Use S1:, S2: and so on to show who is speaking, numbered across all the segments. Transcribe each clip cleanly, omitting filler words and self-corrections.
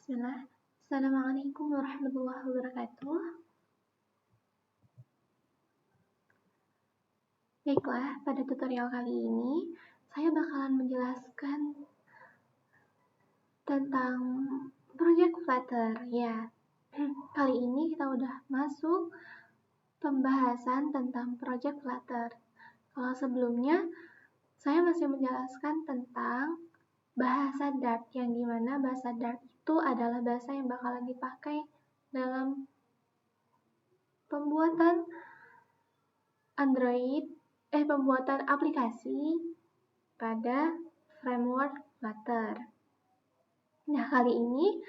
S1: Bismillah. Assalamualaikum warahmatullahi wabarakatuh. Baiklah, pada tutorial kali ini saya bakalan menjelaskan tentang project Flutter. Ya, kali ini kita udah masuk pembahasan tentang project Flutter. Kalau sebelumnya saya masih menjelaskan tentang bahasa Dart, yang dimana bahasa Dart itu adalah bahasa yang bakalan dipakai dalam pembuatan pembuatan aplikasi pada framework Flutter. Nah, kali ini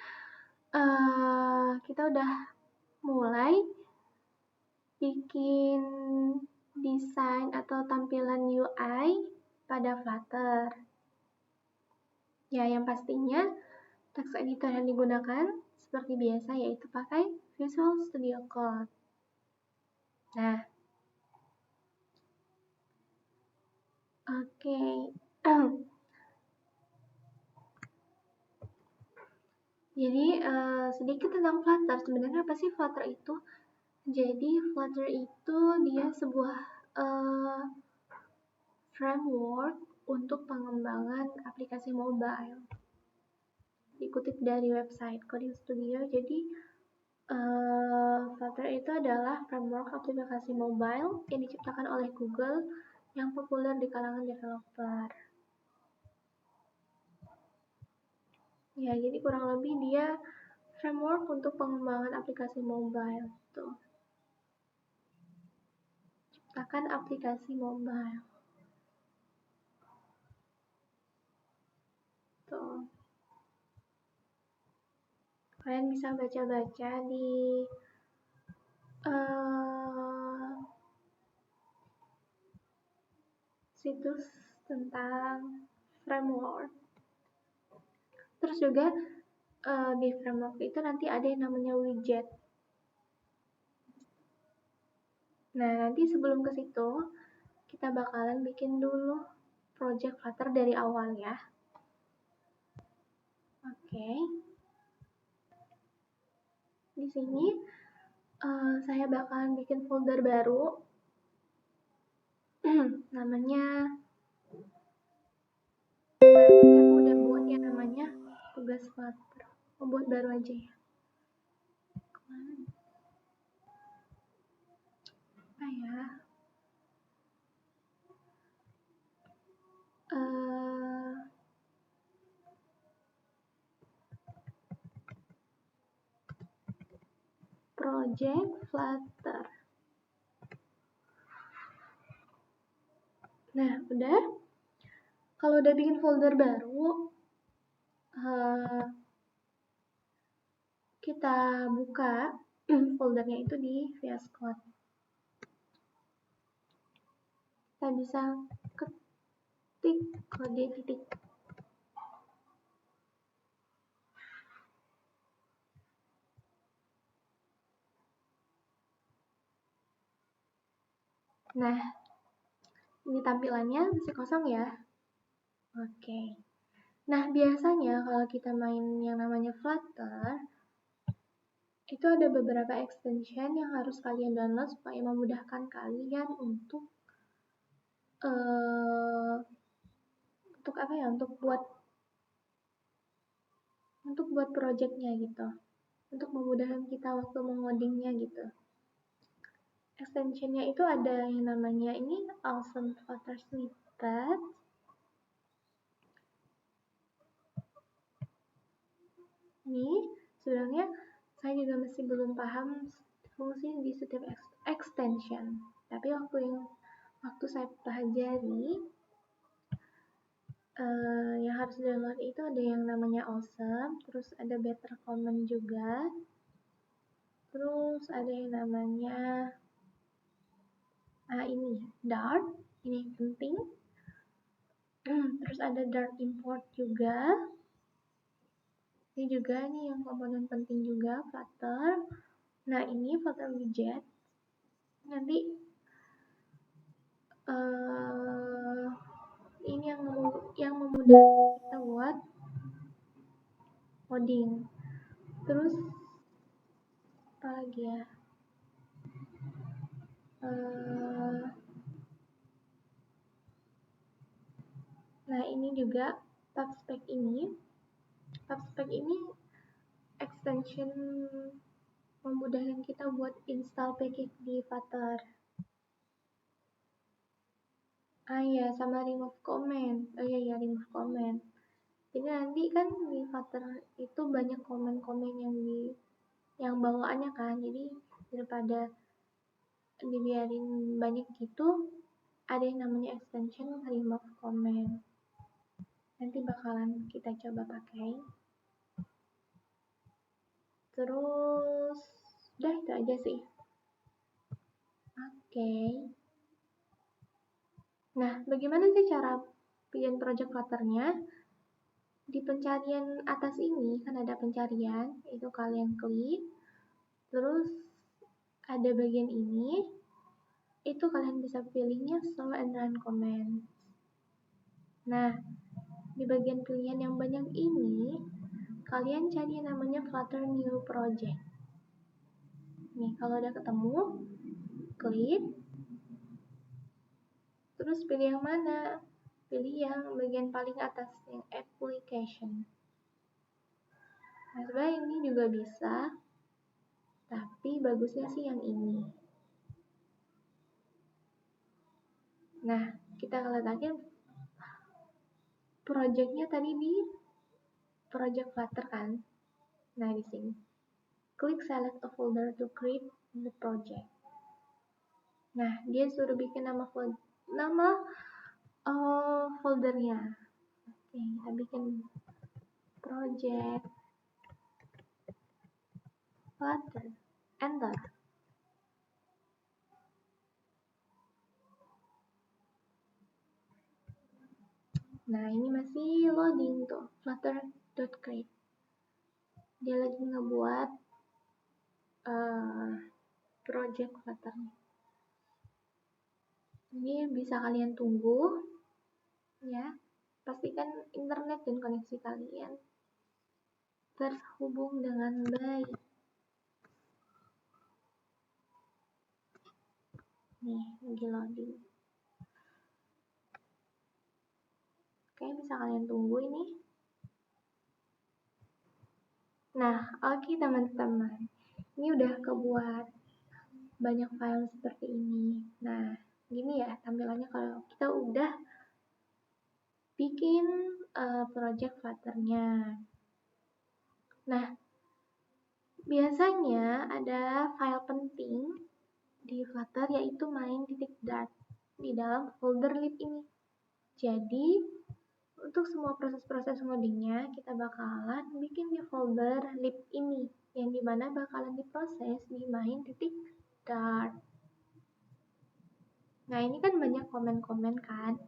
S1: kita udah mulai bikin desain atau tampilan UI pada Flutter. Ya, yang pastinya text editor yang digunakan seperti biasa yaitu pakai Visual Studio Code. Nah, oke. Jadi sedikit tentang Flutter. Sebenarnya apa sih Flutter itu? Jadi Flutter itu dia sebuah framework untuk pengembangan aplikasi mobile. Dikutip dari website Coding Studio, jadi Flutter itu adalah framework aplikasi mobile yang diciptakan oleh Google yang populer di kalangan developer. Ya, jadi kurang lebih dia framework untuk pengembangan aplikasi mobile. Tuh. Ciptakan aplikasi mobile. Tuh. Kalian bisa baca-baca di situs tentang framework. Terus juga di framework itu nanti ada yang namanya widget. Nah, nanti sebelum ke situ, kita bakalan bikin dulu project Flutter dari awal ya. Oke. Di sini saya bakalan bikin folder baru. Namanya aku udah buat yang namanya tugas Flutter. Buat baru aja ya. Apa ya? Project Flutter. Nah, udah. Kalau udah bikin folder baru, kita buka foldernya itu di VS Code. Kita bisa ketik kode titik. Nah, ini tampilannya masih kosong ya. Oke. Nah, biasanya kalau kita main yang namanya Flutter, itu ada beberapa extension yang harus kalian download supaya memudahkan kalian untuk buat projectnya gitu, untuk memudahkan kita waktu mengodingnya gitu. Extensionnya itu ada yang namanya ini Awesome Flutter Snippet. Ini sebenarnya saya juga masih belum paham fungsi di setiap extension. Tapi waktu saya pelajari, yang harus download itu ada yang namanya Awesome, terus ada Better Common juga, terus ada yang namanya ini Dart, ini penting. Terus ada Dart Import juga. Ini juga nih yang komponen penting juga, Flutter. Nah, ini Flutter Widget. Nanti ini yang memudahkan kita buat coding. Terus apa lagi ya? Nah, ini juga PubSpec ini extension memudahkan kita buat install package di Flutter. Ya, sama remove comment. Remove comment. Jadi nanti kan di Flutter itu banyak komen-komen yang bawaannya kan. Jadi daripada dibiarin banyak gitu, ada yang namanya extension remove comment. Nanti bakalan kita coba pakai. Terus udah itu aja sih. Oke. Nah, bagaimana sih cara bikin project Flutter-nya? Di pencarian atas ini kan ada pencarian, itu kalian klik. Terus ada bagian ini, itu kalian bisa pilihnya show and run comments. Nah, di bagian pilihan yang banyak ini, kalian cari yang namanya Flutter New Project. Nih, kalau udah ketemu, klik. Terus pilih yang mana? Pilih yang bagian paling atas, yang application. Nah, sebenarnya ini juga bisa, tapi bagusnya sih yang ini. Nah, kita lagi projectnya tadi di project Flutter kan. Nah, di sini klik select a folder to create the project. Nah, dia suruh bikin nama foldernya. Oke, kita bikin project Flutter, enter. Nah, ini masih loading tuh, flutter.create. Dia lagi ngebuat project Flutter. Ini bisa kalian tunggu, ya. Pastikan internet dan koneksi kalian terhubung dengan baik. Nih, lagi loading. Oke, bisa kalian tunggu ini. Nah, oke teman-teman. Ini udah kebuat banyak file seperti ini. Nah, gini ya tampilannya kalau kita udah bikin project Flutter-nya. Nah, biasanya ada file penting di Flutter yaitu main.dart di dalam folder lib ini. Jadi, untuk semua proses-proses ngodingnya kita bakalan bikin di folder lib ini yang dimana bakalan diproses di main.dart. Nah, ini kan banyak komen-komen kan.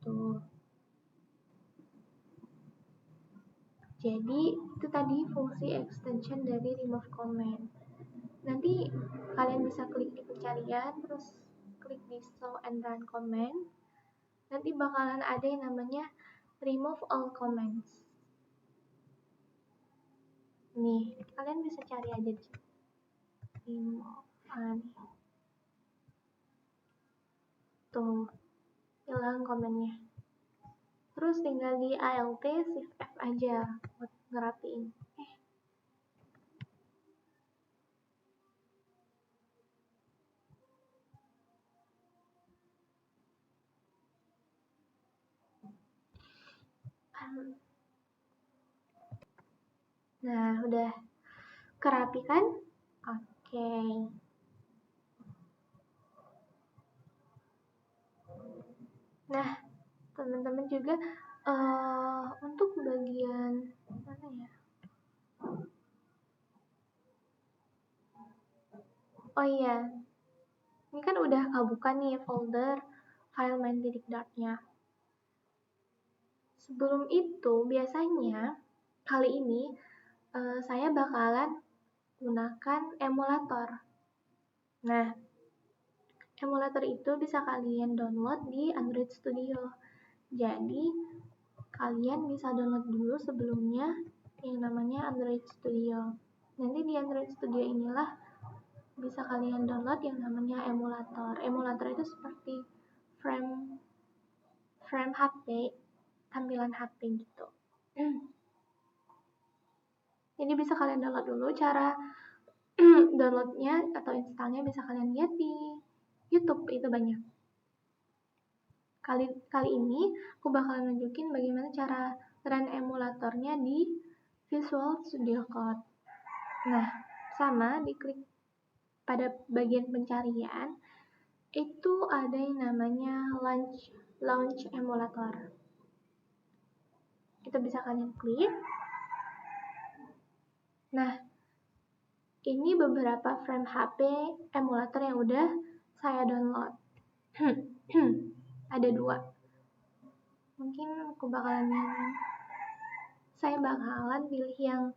S1: Tuh. Jadi, itu tadi fungsi extension dari remove comment. Nanti kalian bisa klik di pencarian, terus klik di show and run comment. Nanti bakalan ada yang namanya remove all comments. Nih, kalian bisa cari aja di sini. Remove. Tuh, hilang komennya. Terus tinggal di Alt Shift F aja buat ngerapiin. Nah, udah kerapi kan? Oke. Nah, teman-teman juga untuk bagian mana ya? Oh iya, ini kan udah kebuka nih folder file main.dart-nya. Sebelum itu, biasanya kali ini saya bakalan gunakan emulator. Nah, emulator itu bisa kalian download di Android Studio. Jadi, kalian bisa download dulu sebelumnya yang namanya Android Studio. Nanti di Android Studio inilah bisa kalian download yang namanya emulator. Emulator itu seperti frame HP, tampilan HP gitu. Jadi bisa kalian download dulu. Cara downloadnya atau installnya bisa kalian lihat di YouTube, itu banyak. Kali ini aku bakalan nunjukin bagaimana cara run emulatornya di Visual Studio Code. Nah, sama diklik pada bagian pencarian itu ada yang namanya launch emulator. Itu bisa kalian klik. Nah, ini beberapa frame HP emulator yang udah saya download. Ada 2. Mungkin saya bakalan pilih yang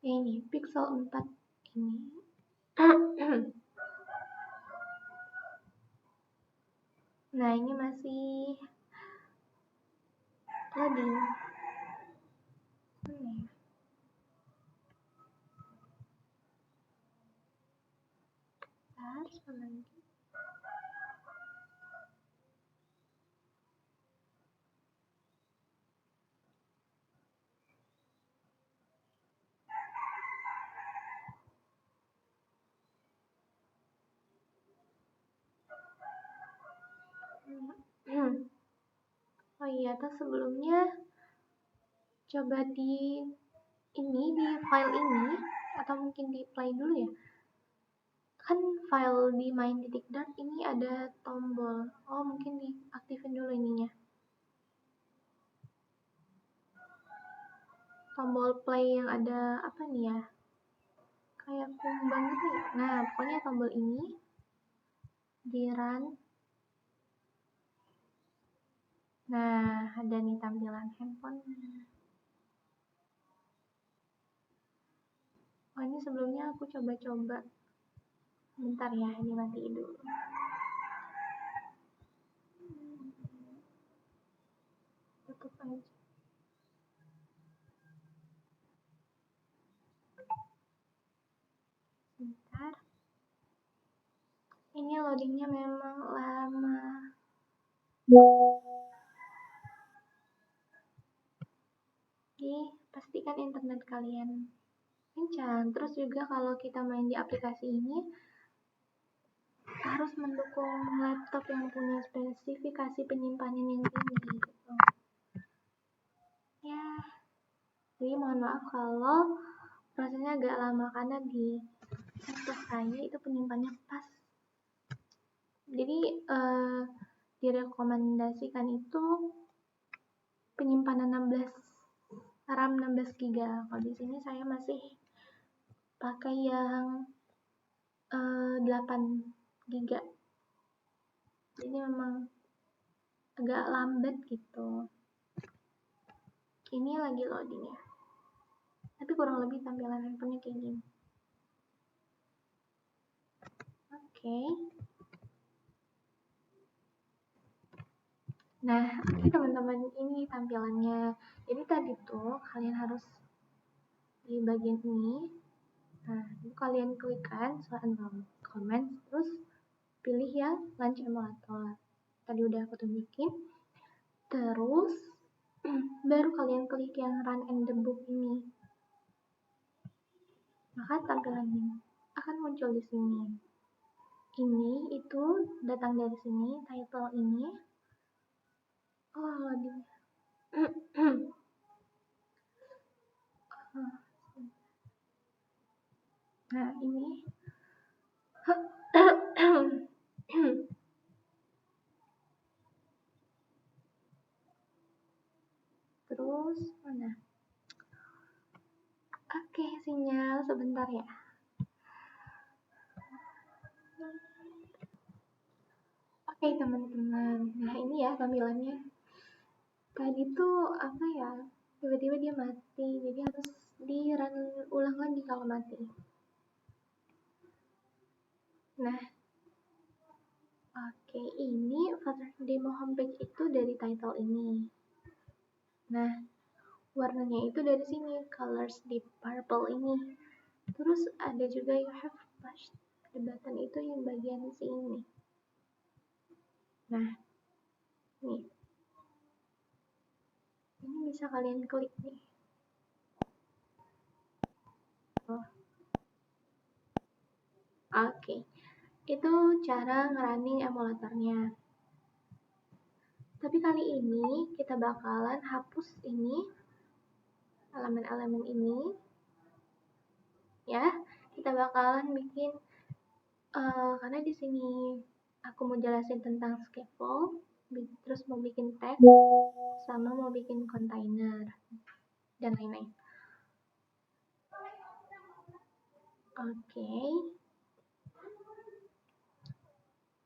S1: ini, Pixel 4 ini. Nah, ini masih loading. Sebentar lagi. Oh iya, terus sebelumnya coba di file ini atau mungkin di play dulu ya. Kan file di main.dart ini ada tombol. Oh, mungkin diaktifin dulu ininya. Tombol play yang ada apa nih ya? Kayak kumbang gitu ya. Nah, pokoknya tombol ini di run. Nah, ada nih tampilan handphone. Oh, ini sebelumnya aku coba-coba. Bentar ya, ini matiin dulu. Tutup aja. Bentar. Ini loadingnya memang lama. Jadi, pastikan internet kalian kencang. Terus juga kalau kita main di aplikasi ini harus mendukung laptop yang punya spesifikasi penyimpanan yang tinggi gitu. Ya, jadi mohon maaf kalau prosesnya agak lama karena di laptop saya itu penyimpanannya pas. Jadi direkomendasikan itu penyimpanan RAM 16 GB. Kalau di sini saya masih pakai yang 8 GB. Jadi memang agak lambat gitu. Ini lagi loading ya. Tapi kurang lebih tampilan handphonenya kayak gini. Oke. Nah, teman-teman, ini tampilannya. Jadi tadi tuh kalian harus di bagian ini. Nah, itu kalian klikkan comment, terus pilih yang launch emulator. Tadi udah aku tunjukin. Terus baru kalian klik yang run and debug ini. Maka tampilannya akan muncul di sini. Ini itu datang dari sini, title ini. Oh, loading. Nah, ini. Terus mana? Oke, sinyal sebentar ya. Oke, teman-teman. Nah, ini ya tampilannya. Tadi tuh apa ya? Tiba-tiba dia mati, jadi harus di run ulang lagi kalau mati. Nah, oke, ini demo homepage itu dari title ini. Nah, warnanya itu dari sini, colors deep purple ini. Terus ada juga you have pushed the button, itu yang bagian sini. Nah, nih. Ini bisa kalian klik nih. Oke. Itu cara ngerunning emulatornya. Tapi kali ini kita bakalan hapus ini, elemen-elemen ini. Ya, kita bakalan bikin, karena di sini aku mau jelasin tentang scaffold, terus mau bikin tag, sama mau bikin container, dan lain-lain. Oke.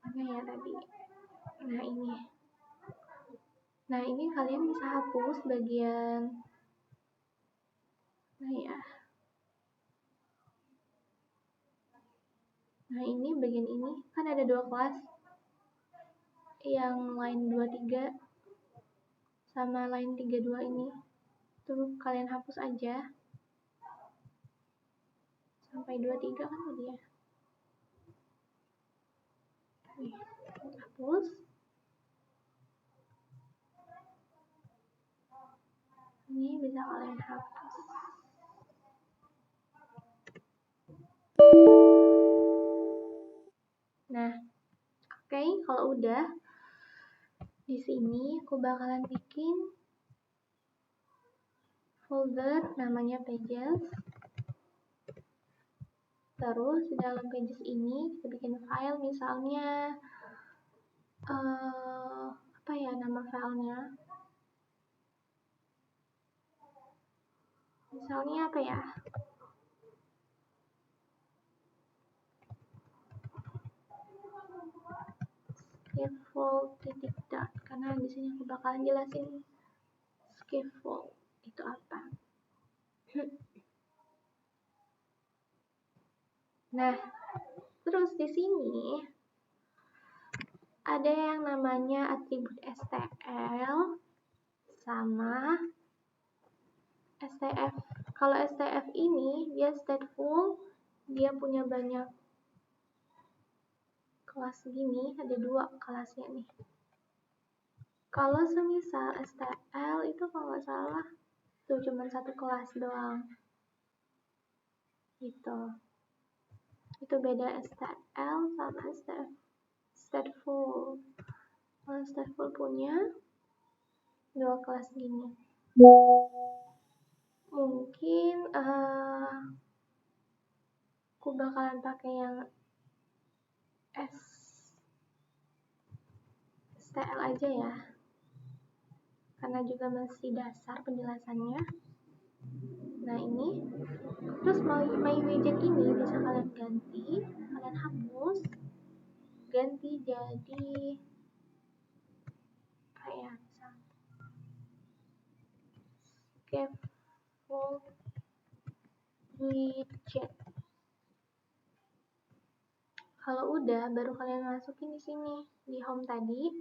S1: Mana ya tadi? Nah ini kalian bisa hapus bagian, nah ini bagian ini kan ada 2 kelas, yang line 23 sama line 32 ini. Tuh kalian hapus aja sampai 23 kan tadi ya. Nih, hapus. Ini bisa kalian hapus. Nah, oke, kalau udah di sini aku bakalan bikin folder namanya pages. Terus di dalam pages ini kita bikin file, misalnya apa ya nama filenya? Misalnya apa ya? Scaffold titik dot, karena di sini aku bakalan jelasin scaffold itu apa. Nah, terus di sini ada yang namanya atribut STL sama STF. Kalau STF ini dia stateful, dia punya banyak kelas gini, ada 2 kelasnya nih. Kalau semisal STL itu kalau nggak salah tuh cuma 1 kelas doang. Gitu. Itu beda STL sama STF. Stateful. Kalau stateful punya 2 kelas gini. Mungkin aku bakalan pakai yang STL aja ya, karena juga masih dasar penjelasannya. Nah ini, terus my widget ini bisa kalian ganti, kalian hapus, ganti jadi kayak scaffold widget. Kalau udah, baru kalian masukin di sini di home tadi,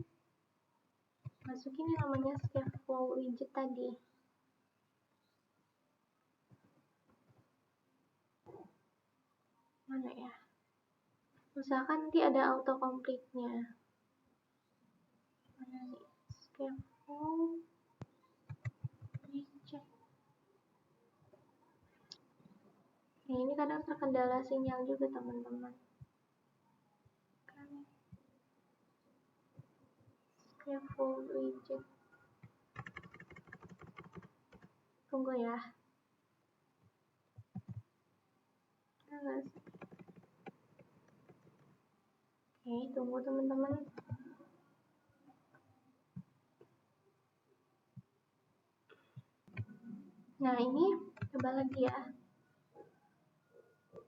S1: masukin yang namanya scaffold widget tadi. Mana ya? Misalkan nanti ada autocomplete-nya. Mana nih? Scaffold widget. Nah, ini kadang terkendala sinyal juga teman-teman. Scaffold widget. Tunggu ya. Oke, tunggu teman-teman. Nah, ini coba lagi ya.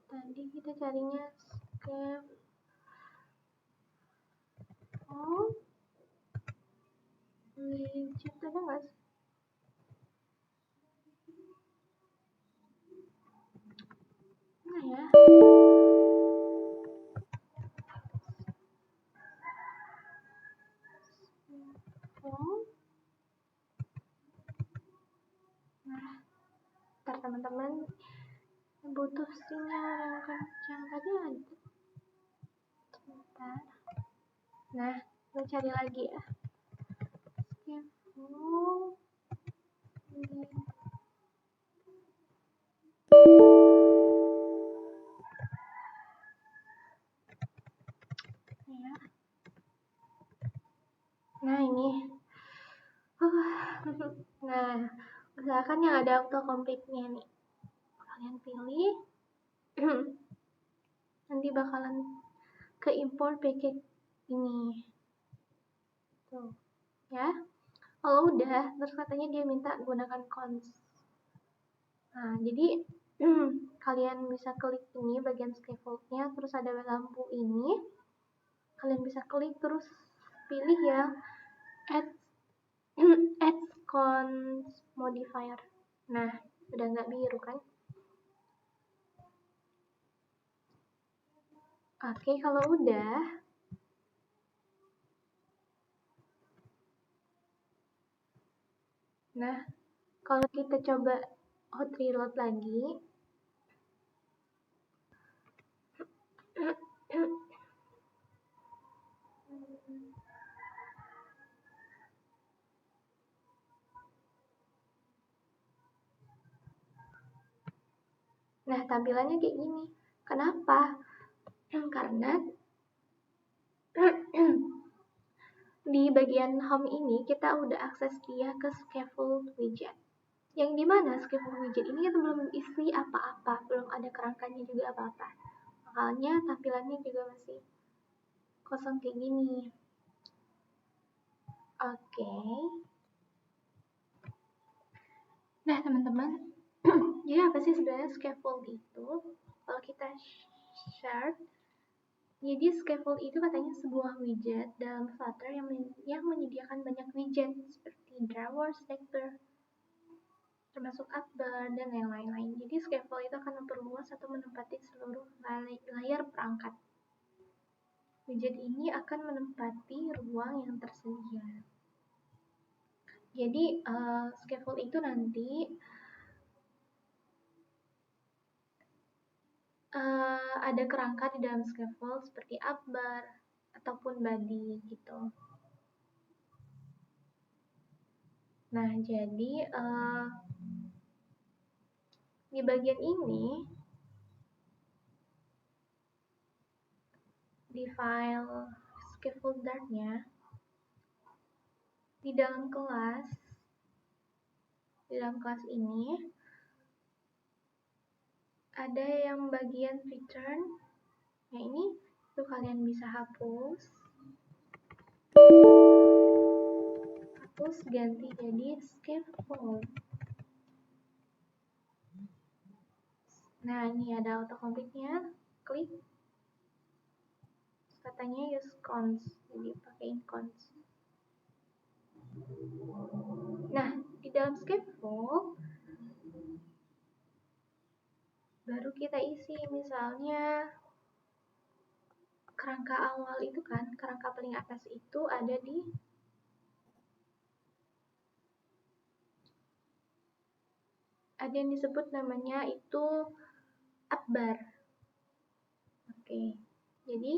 S1: Tadi kita carinya scaffold widget, ada nggak sih? Nah ya. Nah, Ntar teman-teman butuh sinyal yang kencang tadi ada. Sebentar. Nah, gue cari lagi ya. Scaffold. Ya. Nah, ini. Nah, usahakan yang ada autocomplete-nya nih. Kalian pilih. Nanti bakalan ke import package ini. Tuh. Ya. Kalau udah, terus katanya dia minta gunakan cons. Nah, jadi kalian bisa klik ini bagian scaffold-nya, terus ada lampu ini. Kalian bisa klik terus pilih ya add add cons modifier. Nah, udah nggak biru kan? Oke, kalau udah, nah kalau kita coba hot reload lagi, nah tampilannya kayak gini. Kenapa? Karena di bagian home ini kita udah akses dia ke scaffold widget. Yang dimana scaffold widget ini kita belum isi apa-apa, belum ada kerangkanya juga apa-apa. Makanya tampilannya juga masih kosong kayak gini. Oke. Nah teman-teman, jadi apa sih sebenarnya scaffold itu? Kalau kita share, jadi scaffold itu katanya sebuah widget dalam Flutter yang menyediakan banyak widget seperti drawer, stacker, termasuk upbar dan yang lain-lain. Jadi scaffold itu akan memperluas atau menempati seluruh layar perangkat. Widget ini akan menempati ruang yang tersedia. Jadi scaffold itu nanti ada kerangka di dalam scaffold seperti upbar ataupun body gitu. Nah, jadi di bagian ini di file scaffolder-nya di dalam kelas ini ada yang bagian return. Nah, ini tuh kalian bisa hapus ganti jadi scaffold. Nah, ini ada autocomplete-nya, klik, katanya use cons, jadi pakein cons. Nah, di dalam scaffold baru kita isi misalnya kerangka awal itu kan, kerangka paling atas itu ada yang disebut namanya itu upbar. Oke, jadi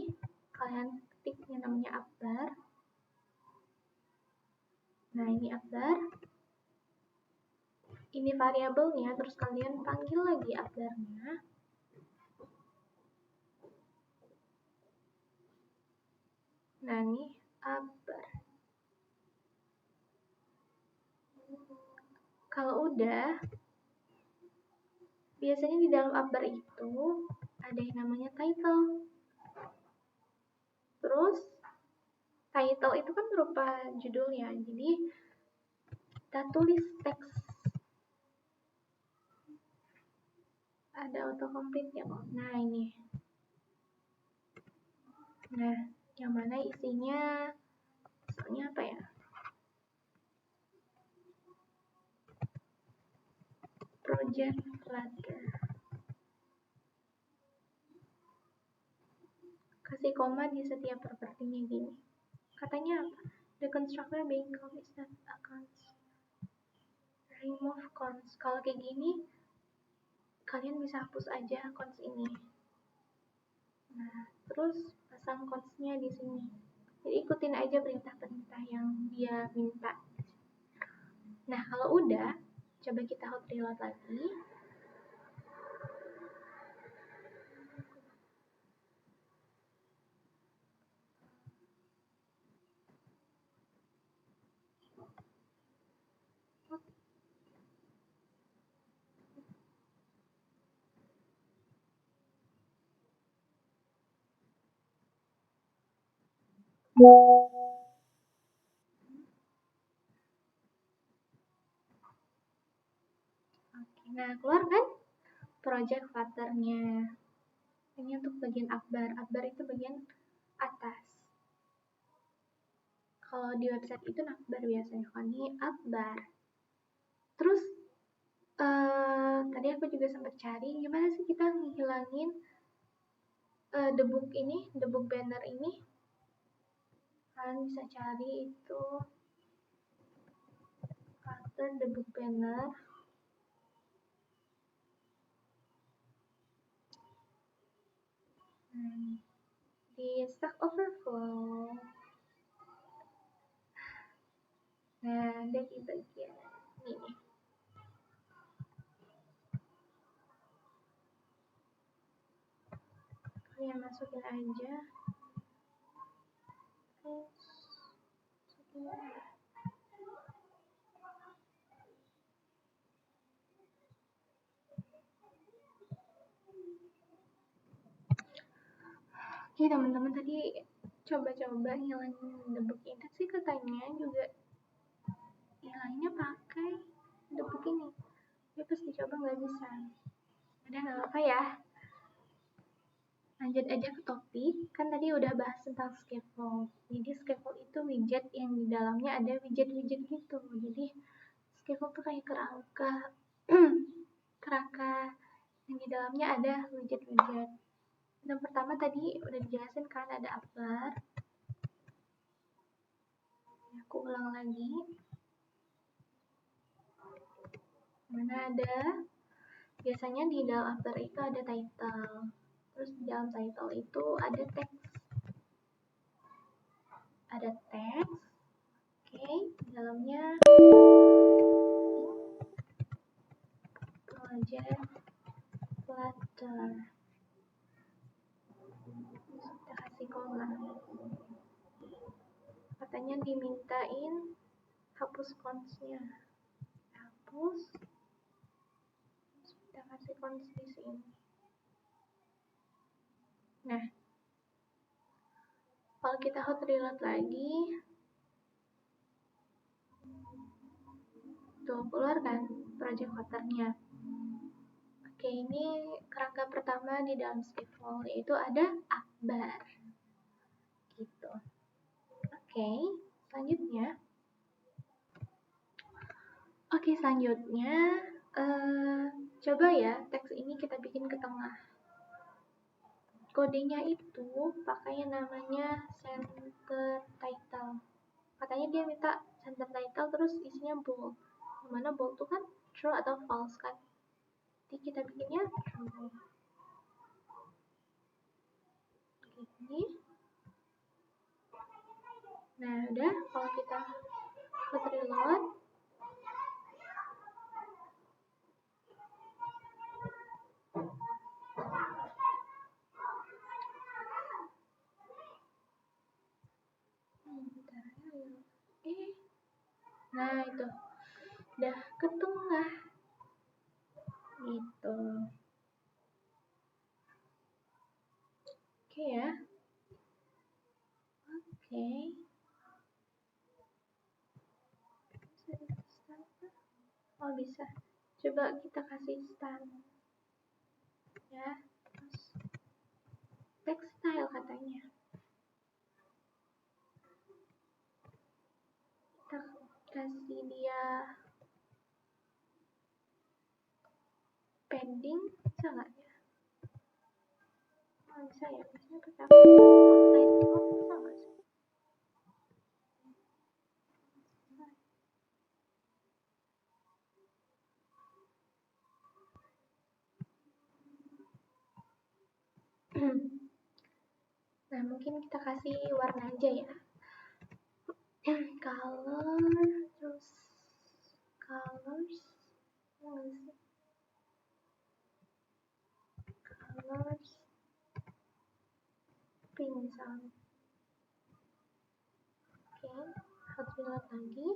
S1: kalian ketik yang namanya upbar. Nah, ini upbar. Ini variabelnya, terus kalian panggil lagi upbarnya. Nah, ini upbar. Kalau udah, biasanya di dalam upbar itu ada yang namanya title. Terus title itu kan berupa judulnya, jadi kita tulis teks. Ada autocomplete ya kok. Nah, ini. Nah, yang mana isinya misalnya apa ya? Project Flutter. Kasih koma di setiap propertinya gini. Katanya apa? The constructor being called is not a cons. Remove cons. Kalau kayak gini, kalian bisa hapus aja cons ini. Nah, terus pasang cons-nya di sini. Jadi ikutin aja perintah-perintah yang dia minta. Nah, kalau udah, coba kita hot reload lagi. Oke, nah keluar kan project Flutter-nya. Ini untuk bagian Akbar. Akbar itu bagian atas. Kalau di website itu Akbar biasanya, kalau ini Akbar. Terus tadi aku juga sempat cari gimana sih kita ngilangin the book banner ini. Kalian bisa cari itu Flutter the book banner. Di Stack Overflow. Nah, ada di bagian ini. Kalian masukin aja. Terus masukin aja. Oke teman-teman, tadi coba-coba ngilangin the book index sih katanya juga hilangnya pakai the book ini. Tapi pas dicoba nggak bisa. Udah nggak apa ya. Lanjut aja ke topik. Kan tadi udah bahas tentang scaffold. Jadi scaffold itu widget yang di dalamnya ada widget-widget gitu. Jadi scaffold tuh kayak kerangka kerangka yang di dalamnya ada widget-widget. Yang pertama tadi udah dijelasin kan ada Akbar. Aku ulang lagi. Mana ada? Biasanya di dalam Akbar itu ada title. Terus di dalam title itu ada teks. Ada teks. Oke, di dalamnya project Flutter. Kita kasih koma. Katanya dimintain hapus fontsnya. Hapus. Kita kasih fonts di sini. Nah, kalau kita hot reload lagi, tuh keluar kan project Flutternya. Oke, ini kerangka pertama di dalam scaffold yaitu ada Akbar. Gitu. Oke, selanjutnya. Coba ya teks ini kita bikin ke tengah. Kodenya itu pakai namanya center title. Katanya dia minta center title terus isinya bold. Dimana bold itu kan true atau false kan. Jadi kita bikinnya true. Gini. Nah udah, kalau kita hot reload, nah itu udah ke tengah gitu. Oke ya. Oke. Oh bisa. Coba kita kasih stand ya. Terus text style katanya. Kita kasih dia pending, bisa nggak ya? Oh, bisa ya. Biasanya kita outline bisa nggak sih? mungkin kita kasih warna aja ya. Color, terus colors, colors, pink misalnya. Oke, Hot Wheels lagi.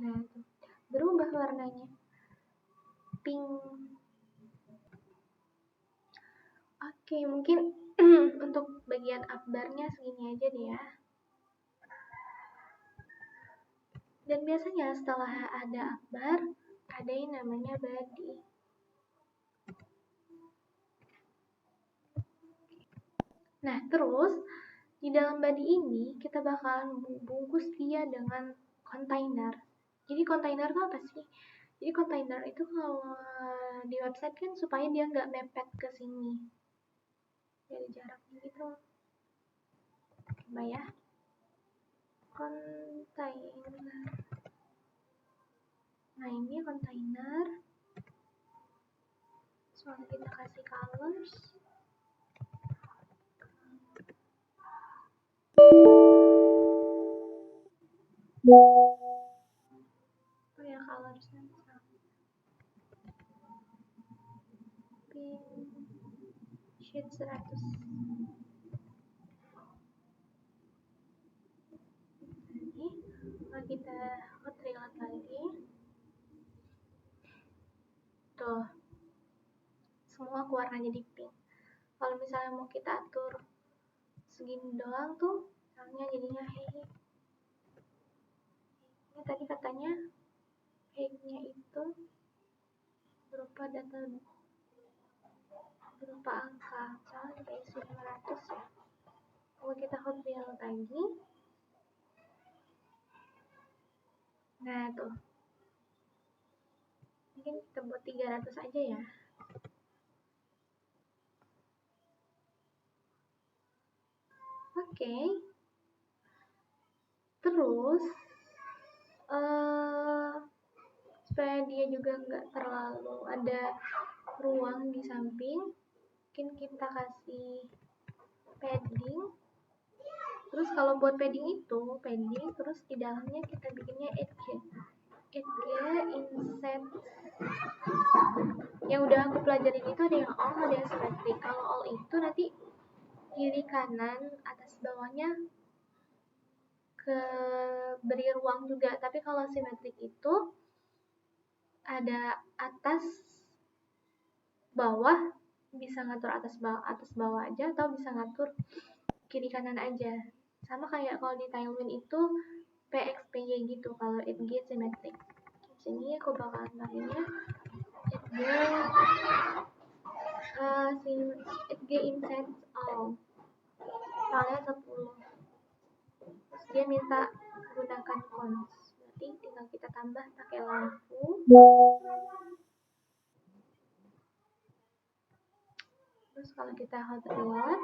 S1: Nah, tuh. Berubah warnanya. Pink. Oke, mungkin untuk bagian upbarnya segini aja deh ya. Dan biasanya setelah ada upbar, ada yang namanya body. Nah, terus di dalam body ini kita bakalan bungkus dia dengan kontainer. Jadi kontainer itu apa sih? Jadi kontainer itu kalau di website kan supaya dia nggak mepet ke sini. Jadi jaraknya gitu. Coba ya. Kontainer. Nah, ini kontainer. Soalnya kita kasih colors. Oh ya, colorsnya pink shade 100. Ini kalau kita hot reload lagi, tuh semua warna jadi pink. Kalau misalnya mau kita atur segini doang tuh, misalnya jadinya hey. Ini tadi katanya hey-nya itu berupa data, berupa angka, misalnya kita isi 500 ya. Kalau kita hot reload lagi, nah tuh, mungkin kita buat 300 aja ya. Oke. Terus supaya dia juga nggak terlalu ada ruang di samping, mungkin kita kasih padding. Terus kalau buat padding itu, padding terus di dalamnya kita bikinnya 8G inset. Yang udah aku pelajarin itu ada yang all, ada yang symmetric. Kalau all itu nanti kiri kanan atas bawahnya ke beri ruang juga, tapi kalau symmetric itu ada atas bawah, bisa ngatur atas bawah aja atau bisa ngatur kiri kanan aja. Sama kayak kalau di Tailwind itu PXPY gitu kalau 8G symmetric. Di sini aku bakalan pakainya 8G inset all. Soalnya 10. Terus dia minta gunakan cons. Berarti tinggal kita tambah pakai lampu. Terus kalau kita hot reload,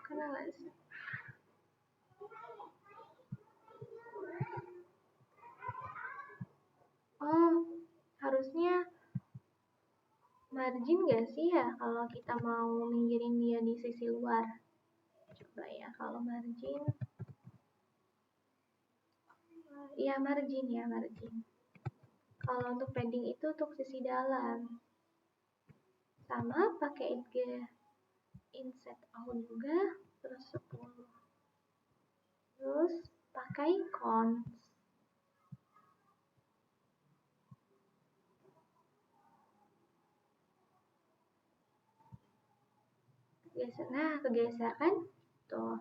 S1: kena nggak sih? Oh, harusnya margin nggak sih ya kalau kita mau minggirin dia di sisi luar? Coba ya, kalau margin, ya margin ya, margin. Kalau untuk padding itu untuk sisi dalam. Sama pakai 8G inset all juga, terus 10. Terus pakai cons. Geser, nah kegeser kan? Tuh.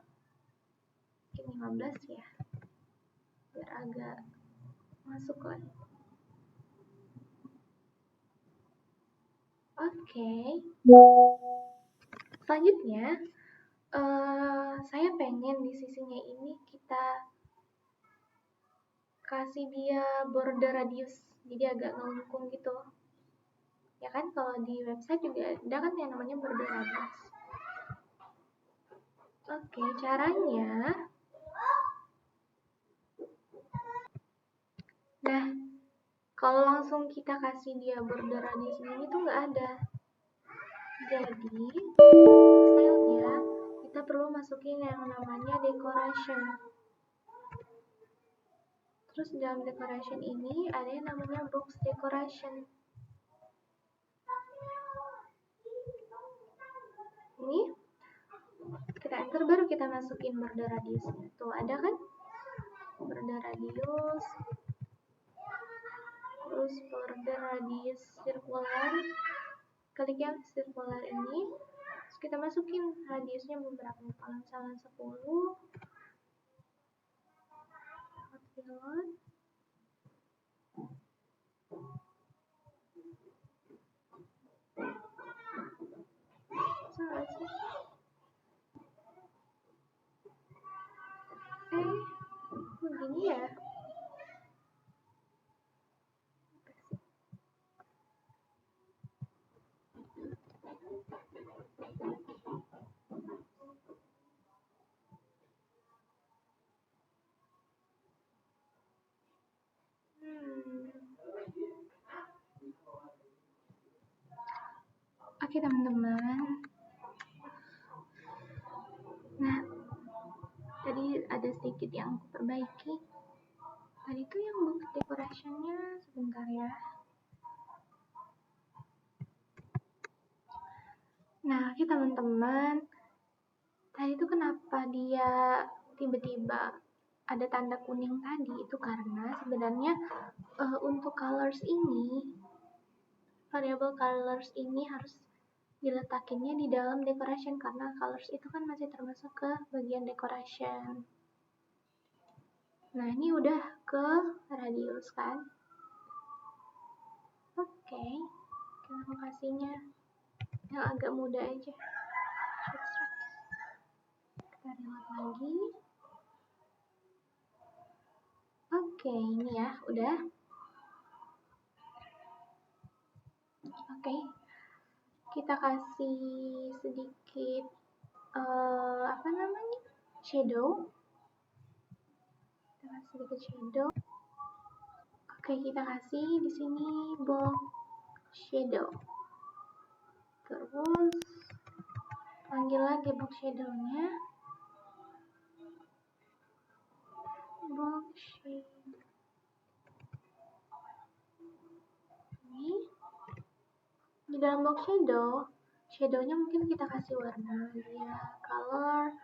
S1: Mungkin 15 ya. Biar agak masuk lagi. Oke. Selanjutnya, saya pengen di sisinya ini kita kasih dia border radius, jadi agak ngelengkung gitu. Ya kan, kalau di website juga ada kan yang namanya border radius. Oke, caranya, nah Kalau langsung kita kasih dia border radius ini tuh nggak ada. Jadi stylenya kita perlu masukin yang namanya decoration. Terus dalam decoration ini ada yang namanya box decoration. Ini kita enter, baru kita masukin border radiusnya. Tuh ada kan border radius, terus border radius circular, klik yang circular ini, terus kita masukin radiusnya beberapa, kalau misalnya 10 pilot. Begini ya. Oke teman-teman. Nah, tadi ada sedikit yang aku perbaiki. Tadi tuh yang box decorationnya, sebentar ya. Nah, oke teman-teman. Tadi tuh kenapa dia tiba-tiba ada tanda kuning tadi? Itu karena sebenarnya untuk colors ini, variable colors ini harus diletakinnya di dalam decoration, karena colors itu kan masih termasuk ke bagian decoration. Nah, ini udah ke radius kan? Oke, kita kasihnya yang agak mudah aja. Kita lihat lagi. Oke, ini ya, udah. Oke, kita kasih sedikit apa namanya, shadow. Kita kasih sedikit shadow. Oke, kita kasih di sini box shadow. Terus panggil lagi box shadownya. Box shadow. Ini di dalam box shadow, shadownya mungkin kita kasih warna ya, colors.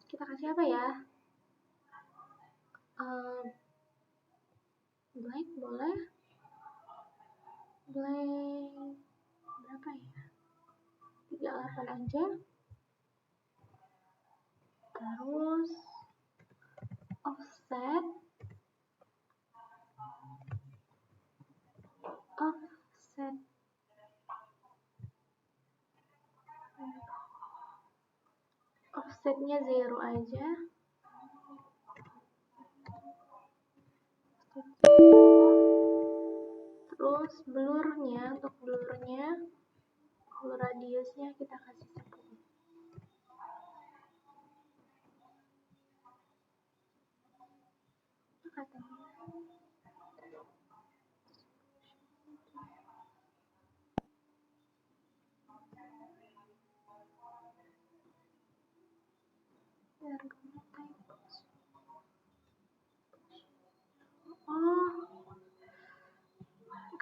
S1: Kita kasih apa ya? Black boleh. Black berapa ya? 38 aja. Terus offset offsetnya 0 aja. Terus blurnya, untuk blur radiusnya kita kasih 10. Katanya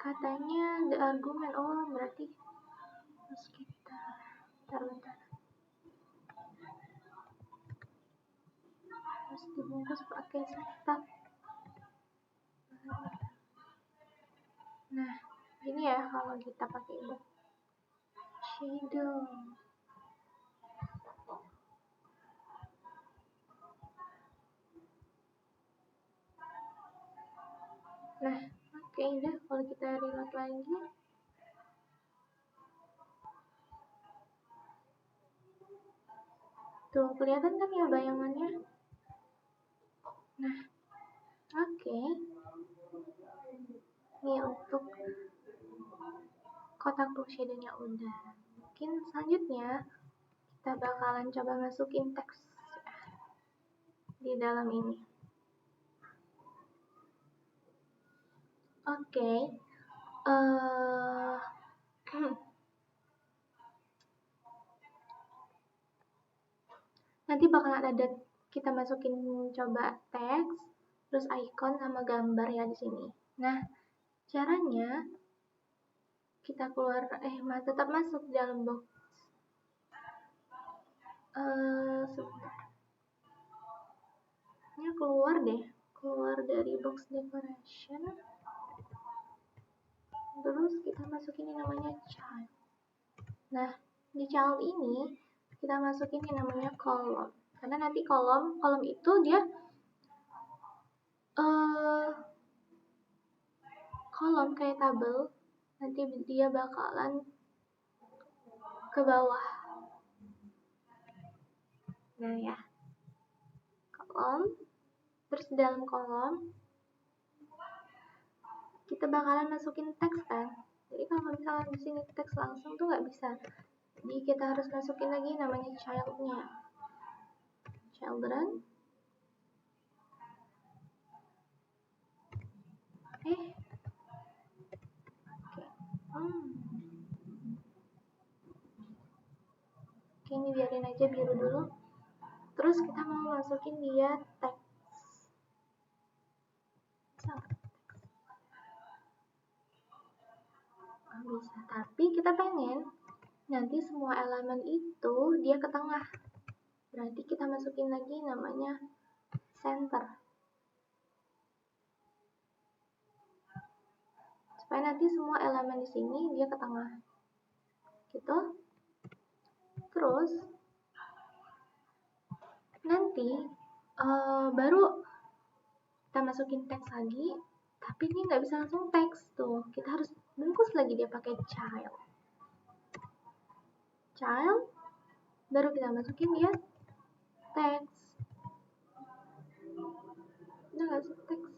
S1: katanya the argument, berarti harus kita bentar, harus dibungkus pakai setak. Nah, ini ya kalau kita pakai box shadow. Nah, oke, udah kalau kita reload lagi. Tuh, kelihatan kan ya bayangannya? Nah, oke. Ini untuk kotak box shadownya udah. Mungkin selanjutnya kita bakalan coba masukin teks di dalam ini. Oke. Nanti bakalan ada kita masukin coba teks, terus icon sama gambar ya di sini. Nah, caranya kita keluar tetap masuk dalam box. Sebentar. Ini keluar dari box decoration. Terus kita masukin yang namanya child. Nah, di child ini kita masukin yang namanya column. Karena nanti kolom itu dia kolom kayak tabel. Nanti dia bakalan ke bawah. Nah ya, kolom. Terus di dalam kolom kita bakalan masukin teks kan. Jadi kalau misalnya di sini teks langsung tuh nggak bisa. Jadi kita harus masukin lagi namanya childnya. Children. Oke, ini biarin aja biru dulu. Terus kita mau masukin dia teks. Bisa, tapi kita pengen nanti semua elemen itu dia ke tengah. Berarti kita masukin lagi namanya center. Supaya nanti semua elemen di sini dia ke tengah. Gitu. Terus nanti baru kita masukin teks lagi, tapi ini nggak bisa langsung teks tuh. Kita harus bungkus lagi dia pakai child. Baru kita masukin dia teks. Udah nggak sih teks?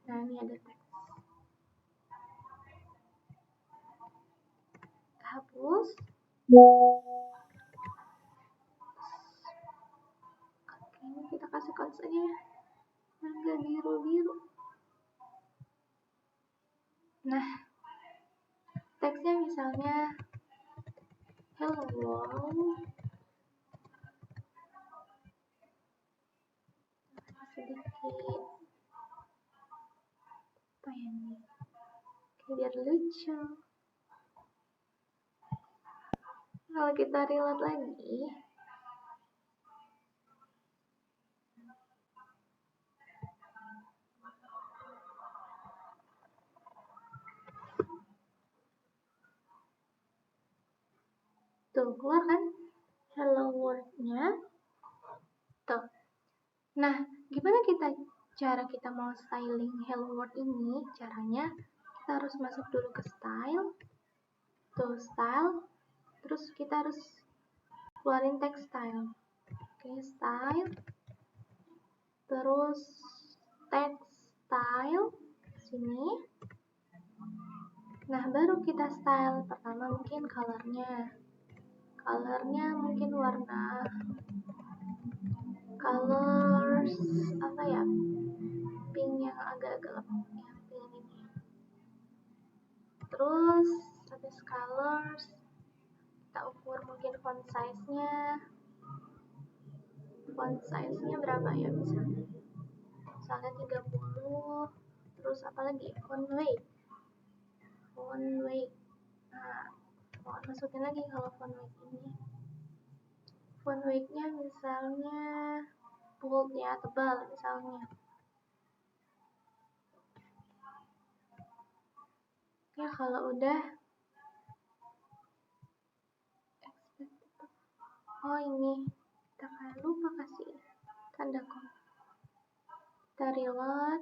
S1: Nah ini ada teks. Hapus. Oke, ini kita kasih konsennya ya. Enggak biru-biru. Nah, teksnya misalnya hello world. Sedikit apa ya nih? Biar lucu. Kalau kita reload lagi, tuh keluar kan hello world-nya. Tuh. Nah, gimana cara kita mau styling hello world ini? Caranya kita harus masuk dulu ke style. Tuh, style. Terus kita harus keluarin text style. Oke, style. Terus text style sini. Nah, baru kita style. Pertama mungkin colornya mungkin warna colors apa ya, pink yang agak gelap, yang pink ini. Terus habis colors kita ukur mungkin font size-nya berapa ya, misalnya 30. Terus apalagi font weight. Nah, mau masukin lagi kalau font weight ini. Font weight-nya misalnya bold ya, tebal misalnya. Ya kalau udah, ini kita lupa kasih tanda koma. Kita reload.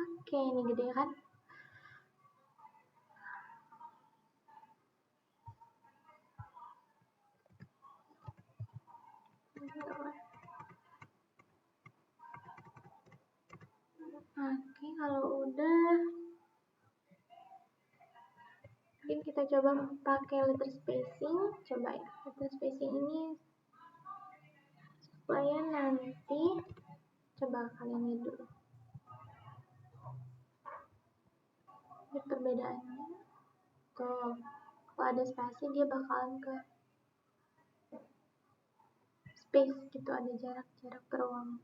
S1: Oke, ini gede kan? Oke, kalau udah mungkin kita coba pakai letter spacing. Coba ya, letter spacing ini supaya nanti, coba kalian lihat dulu lihat perbedaannya. Tuh, kalau ada spasi dia bakalan ke space gitu, ada jarak beruang.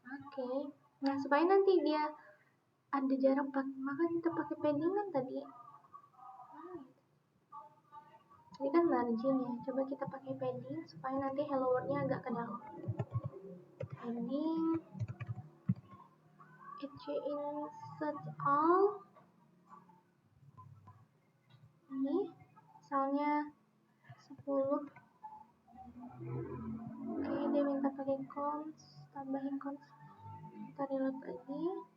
S1: Oke. Nah, supaya nanti dia ada jarak, maka kita pakai paddingan tadi. Ini kan margin ya. Coba kita pakai padding supaya nanti hello world-nya agak ke dalam. Padding insert all. Ini misalnya 10. Oke, dia minta pakai cons, tambahin cons. Kita reload lagi.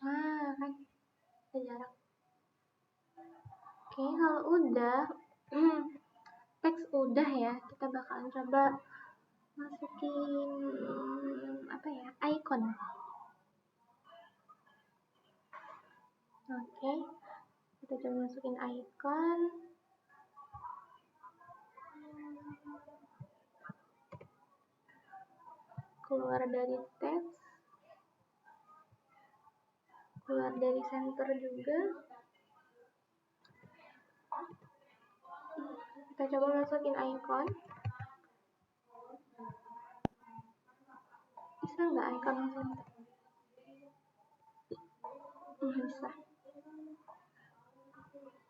S1: Kan ada jarak. Oke, kalau udah teks udah ya, kita bakalan coba masukin apa ya, icon. Oke, kita coba masukin icon. Keluar dari teks, keluar dari center juga. Kita coba masukin icon. Bisa nggak icon langsung? Bisa.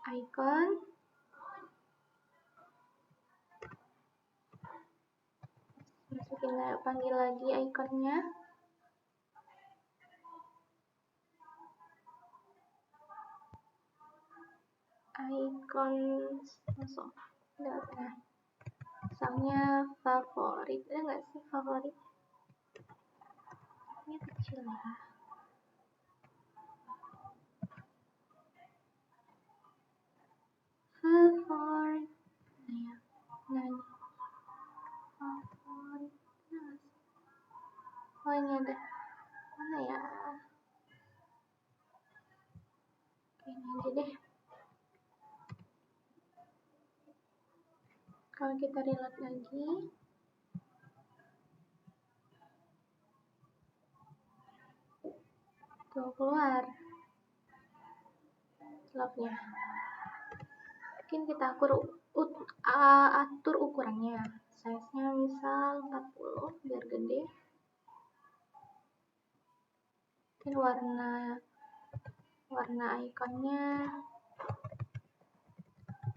S1: Icon. Masukin, panggil lagi iconnya. Icon masuk. Nah, misalnya favorit, ada nggak sih favorit? Ini kecil ya. Favorit. Nah, favorit. Oh, ini ada. Mana ya? Oke, ini aja deh. Kalau kita reload lagi, tuh keluar slopnya. Mungkin kita atur ukurannya, size-nya misal 40 biar gede. Mungkin warna ikonnya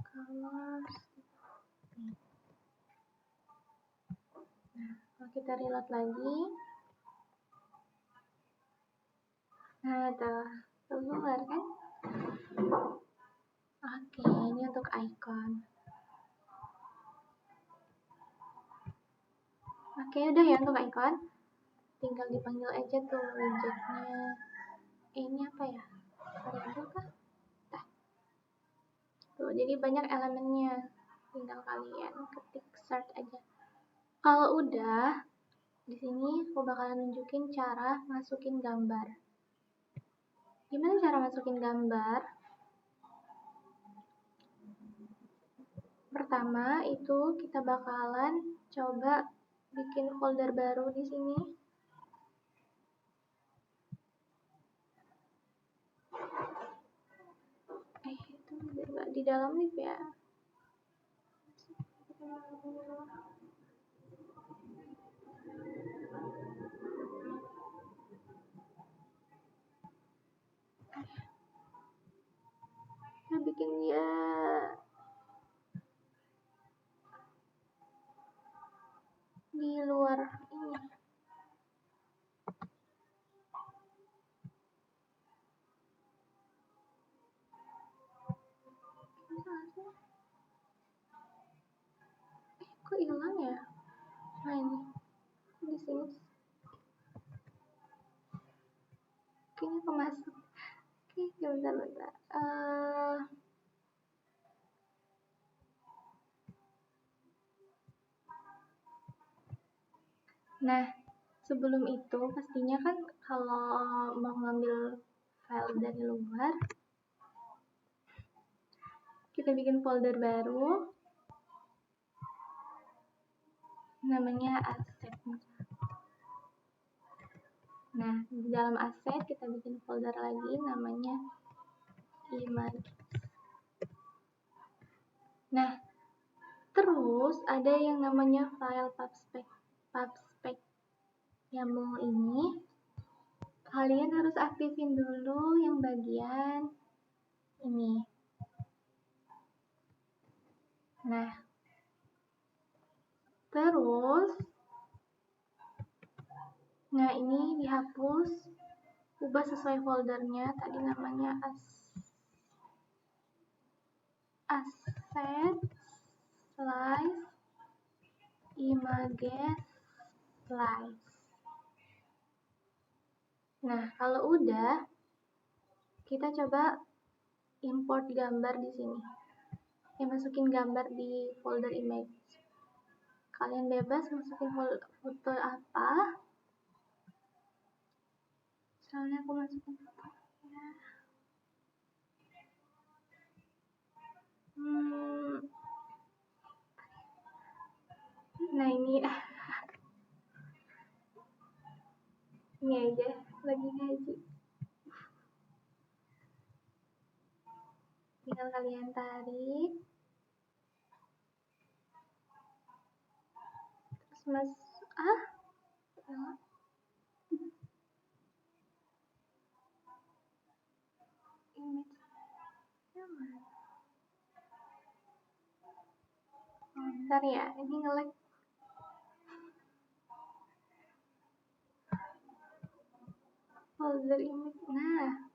S1: colors. Nah, kalau kita reload lagi, nah keluar kan? Oke, ini untuk icon. Oke, udah ya untuk icon. Tinggal dipanggil aja tuh widgetnya. Ini apa ya? Variable kah? Tuh, jadi banyak elemennya. Tinggal kalian ketik search aja. Kalau udah, di sini aku bakalan nunjukin cara masukin gambar. Gimana cara masukin gambar? Pertama itu kita bakalan coba bikin folder baru di sini. Itu nggak di dalam list ya. Kita bikin ya di luar ini. Kok hilang ya? Nah ini di sini. Kayaknya kemasuk. Oke, bentar. Nah, sebelum itu pastinya kan kalau mau ngambil file dari luar, kita bikin folder baru namanya aset. Nah, di dalam aset kita bikin folder lagi namanya image. Nah, terus ada yang namanya file pubspec. YAML ini kalian harus aktifin dulu yang bagian ini. Nah, terus ini dihapus, ubah sesuai foldernya. Tadi namanya asset slice images slice. Nah, kalau udah, kita coba import gambar di sini. Masukin gambar di folder image. Kalian bebas masukin foto apa. Misalnya aku masukin foto. Nah, ini aja, lagi ngaji. Tinggal kalian tarik. Terus bentar ya, ini nge-lag. Folder image. Nah,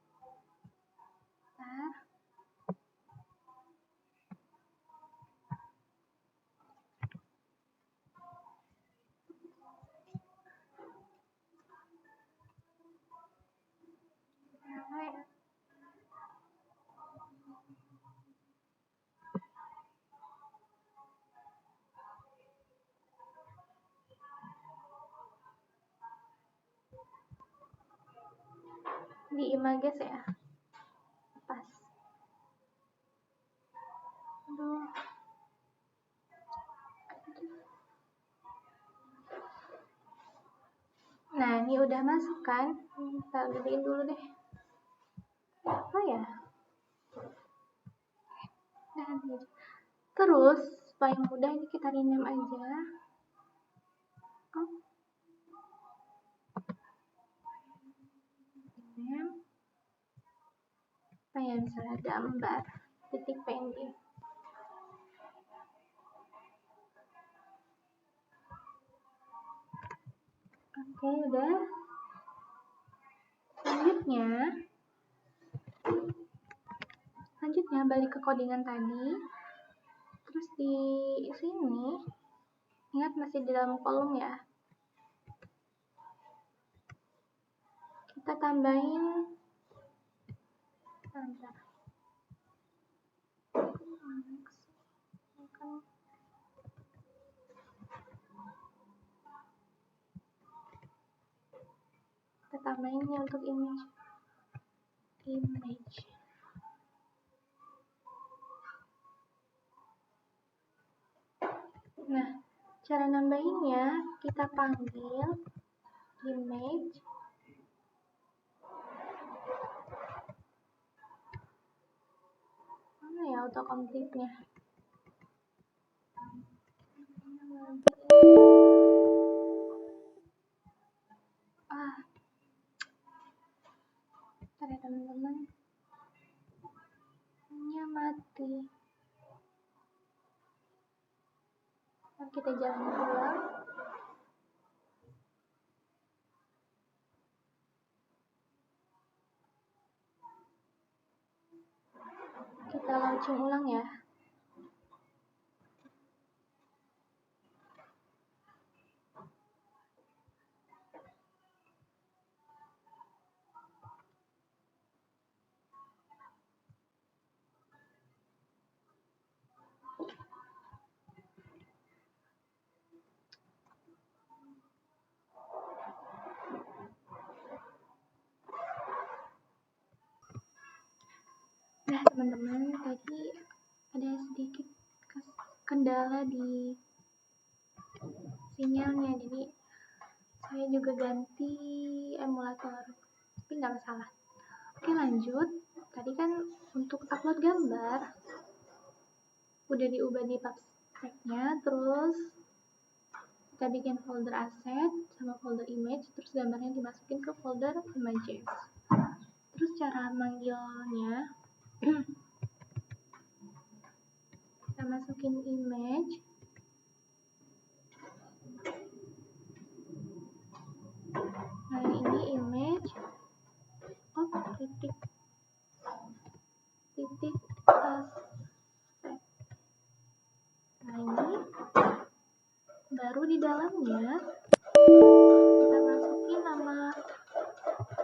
S1: di images ya. Pas. Aduh. Nah, ini udah masuk kan? Kita gedein dulu deh. Apa ya? Terus, supaya mudah ini kita rename aja. Rename. Apa ya, misalnya gambar. .png. Oke, udah. Selanjutnya balik ke codingan tadi. Terus di sini, ingat masih di dalam kolom ya. Kita tambahin ini untuk image. Nah, cara nambahinnya kita panggil image mana ya autocomplete-nya. Bentar ya teman-teman, ini mati. Kita jalan ulang. Kita launching ulang ya. teman-teman, tadi ada sedikit kendala di sinyalnya, jadi saya juga ganti emulator, tapi nggak masalah. Oke, lanjut. Tadi kan untuk upload gambar udah diubah di PubSpec-nya, terus kita bikin folder asset sama folder image, terus gambarnya dimasukin ke folder images. Terus cara manggilnya, kita masukin image, nah ini image, titik asset. Nah ini baru di dalamnya kita masukin nama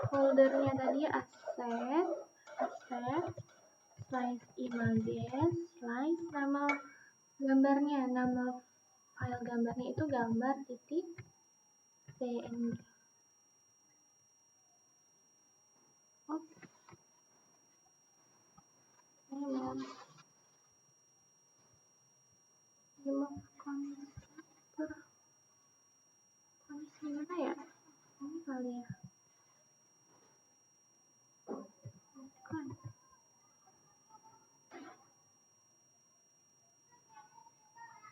S1: foldernya tadi asset, slice images, slice nama gambarnya, nama file gambarnya itu gambar titik png. Gimana ya? Ini kali ya. Bukan.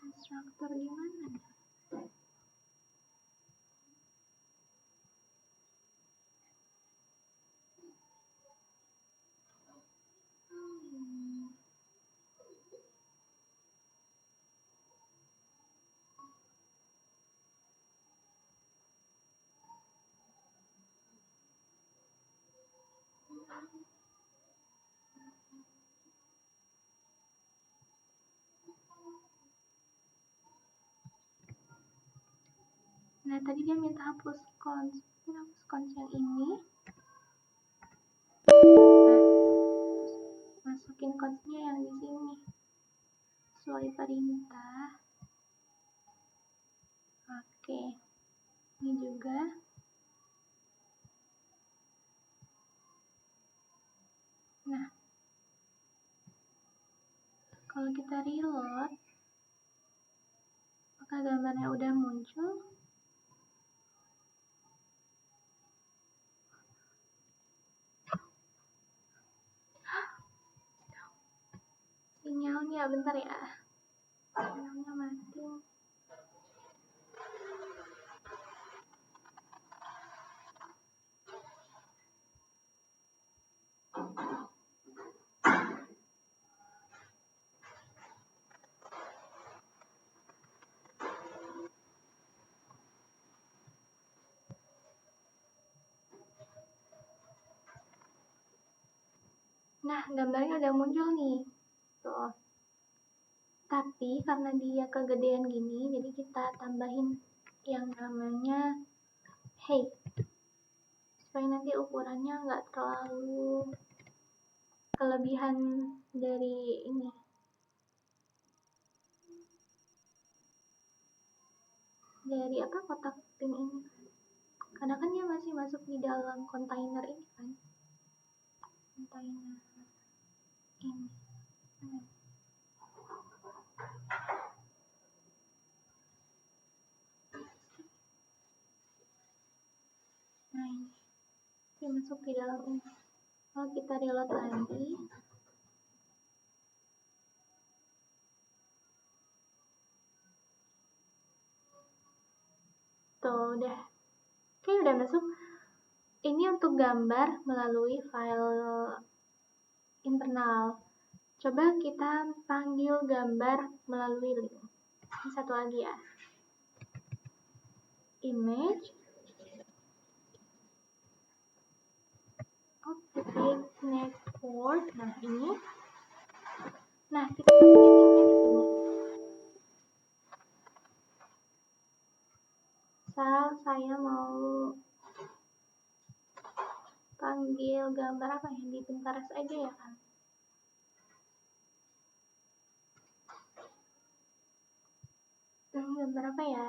S1: Instruktur gimana? Nah, tadi dia minta hapus cons. Hapus cons yang ini. Nah, masukin consnya yang di sini. Sesuai perintah. Oke. Ini juga. Nah, kalau kita reload, maka gambarnya udah muncul. Sinyalnya bentar ya. Sinyalnya mati. Nah, gambarnya udah muncul nih. Tuh. Tapi karena dia kegedean gini, jadi kita tambahin yang namanya height. Supaya nanti ukurannya nggak terlalu kelebihan dari ini. Dari apa, kotak pin ini. Karena kan dia masih masuk di dalam kontainer ini kan. Kontainer ini. Nah ini. Dia masuk di dalam ini. Kalau kita reload lagi. Tuh udah. Oke, udah masuk. Ini untuk gambar melalui file internal. Coba kita panggil gambar melalui link. Ini satu lagi ya. Image. Titik network. Nah ini. Nah kita masukin linknya di sini. Misal saya mau panggil gambar apa ya, di Pinterest aja ya kan. Gambar apa ya?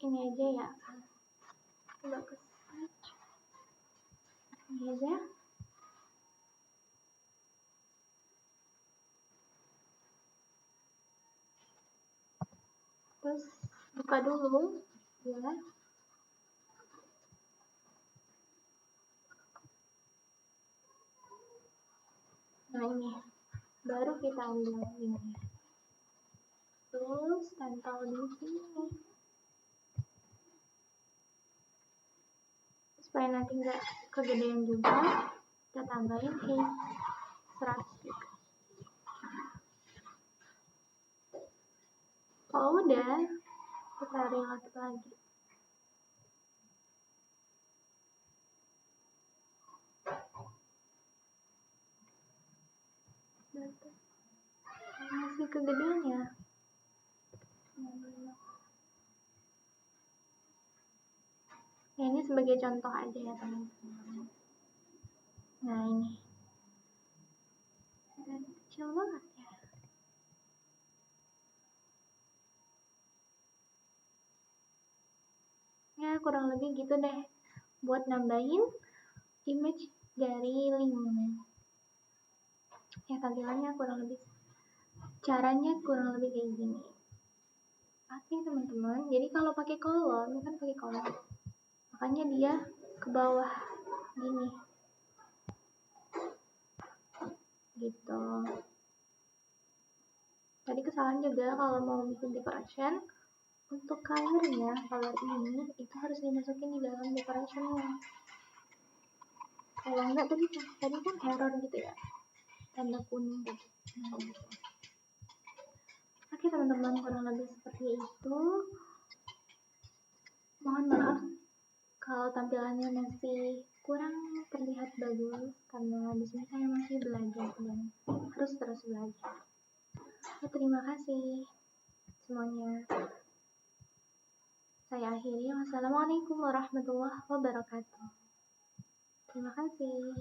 S1: Ini aja ya kan. Coba ke search. Ini aja. Terus buka dulu ya. Nah ini baru kita ambil ini, terus tempel di sini supaya nanti nggak kegedean juga. Kita tambahin serat juga. Kalau udah, kita relak lagi. Masih kegedean ya. Ya ini sebagai contoh aja ya teman-teman. Nah ini dan kecil banget ya. Ya kurang lebih gitu deh buat nambahin image dari linknya. Ya tampilannya kurang lebih, caranya kurang lebih kayak gini. Oke teman-teman, jadi kalau pakai kolom, kan pakai kolom, makanya dia ke bawah gini, gitu. Tadi kesalahan juga kalau mau bikin decoration, untuk colornya, color ini itu harus dimasukin di dalam decorationnya. Kalau enggak tadi kan error gitu ya, tanda kuning gitu. Nah, gitu. Oke teman-teman, kurang lebih seperti itu. Mohon maaf kalau tampilannya masih kurang terlihat bagus karena di sini saya masih belajar dan harus terus belajar. Terima kasih semuanya. Saya akhiri. Wassalamualaikum warahmatullahi wabarakatuh. Terima kasih.